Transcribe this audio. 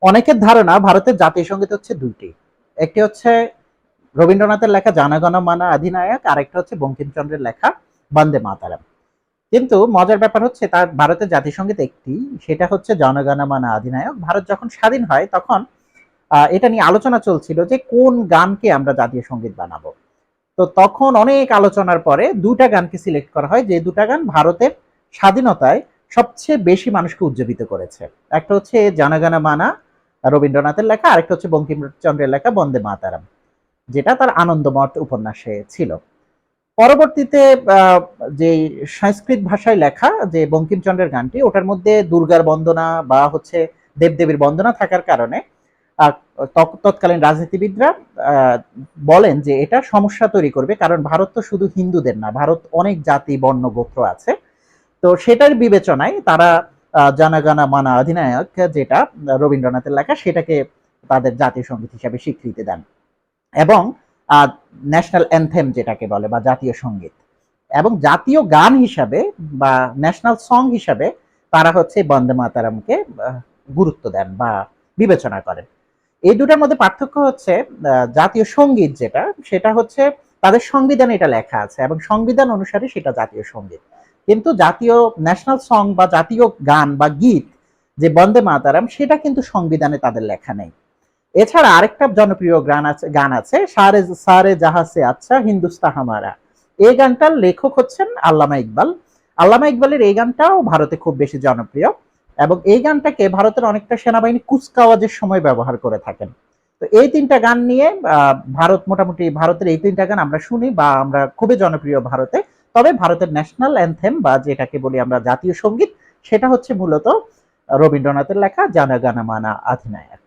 অনেকের ধারণা ভারতের জাতীয় সঙ্গীত হচ্ছে দুইটি। একটি হচ্ছে রবীন্দ্রনাথের লেখা জনগণ মন অধিনায়ক, আরেকটা হচ্ছে বঙ্কিমচন্দ্রের লেখা বন্দে মাতরম। কিন্তু মজার ব্যাপার হচ্ছে তার ভারতের জাতীয় সঙ্গীত একটি, সেটা হচ্ছে জনগণ মন অধিনায়ক। ভারত যখন স্বাধীন হয় তখন এটা নিয়ে আলোচনা চলছিল যে কোন গানকে আমরা জাতীয় সঙ্গীত বানাবো। তো তখন অনেক আলোচনার পরে দুটা গানকে সিলেক্ট করা হয়, যে দুটা গান ভারতের স্বাধীনতায় সবচেয়ে বেশি মানুষকে উজ্জীবিত করেছে। একটা হচ্ছে জনগণ মানা রবীন্দ্রনাথের লেখা, আরেকটা হচ্ছে বঙ্কিমচন্দ্রের লেখা বন্দে মাতারাম, যেটা তার আনন্দমঠ উপন্যাসে ছিল। পরবর্তীতে আহ, যে সংস্কৃত ভাষায় লেখা যে বঙ্কিমচন্দ্রের গানটি, ওটার মধ্যে দুর্গার বন্দনা বা হচ্ছে দেবদেবীর বন্দনা থাকার কারণে আহ, তৎকালীন রাজনীতিবিদরা আহ, বলেন যে এটা সমস্যা তৈরি করবে, কারণ ভারত তো শুধু হিন্দুদের না, ভারত অনেক জাতি বর্ণ গোত্র আছে। তো সেটার বিবেচনায় তারা জনগণ মন অধিনায়ক, যেটা রবীন্দ্রনাথের লেখা, সেটাকে তাদের জাতীয় সঙ্গীত হিসাবে স্বীকৃতি দেন। এবং ন্যাশনাল অ্যানথেম যেটাকে বলে বা জাতীয় সঙ্গীত, এবং জাতীয় গান হিসাবে বা ন্যাশনাল সং হিসাবে তারা হচ্ছে বন্দে মাতারামকে গুরুত্ব দেন বা বিবেচনা করেন। এই দুটার মধ্যে পার্থক্য হচ্ছে জাতীয় সঙ্গীত যেটা, সেটা হচ্ছে তাদের সংবিধানে এটা লেখা আছে এবং সংবিধান অনুসারে সেটা জাতীয় সঙ্গীত। কিন্তু জাতীয় ন্যাশনাল সং বা জাতীয় গান বা গীত যে বন্দে মাতারাম, সেটা কিন্তু সংবিধানে তাদের লেখা নেই। এছাড়া আরেকটা জনপ্রিয় গান আছে সারে সারে জাহাসে আচ্ছা হিন্দুস্তা হামারা। এই গানটার লেখক হচ্ছেন আল্লামা ইকবাল। আল্লামা ইকবালের এই গানটাও ভারতে খুব বেশি জনপ্রিয়, এবং এই গানটাকে ভারতের অনেকটা সেনাবাহিনী কুচকাওয়াজের সময় ব্যবহার করে থাকেন। তো এই তিনটা গান নিয়ে ভারত মোটামুটি, ভারতের এই তিনটা গান আমরা শুনি বা আমরা খুবই জনপ্রিয় ভারতে। তবে ভারতের ন্যাশনাল অ্যানথেম বা যেটাকে বলি আমরা জাতীয় সঙ্গীত, সেটা হচ্ছে মূলত রবীন্দ্রনাথের লেখা জনগণ মন অধিনায়ক।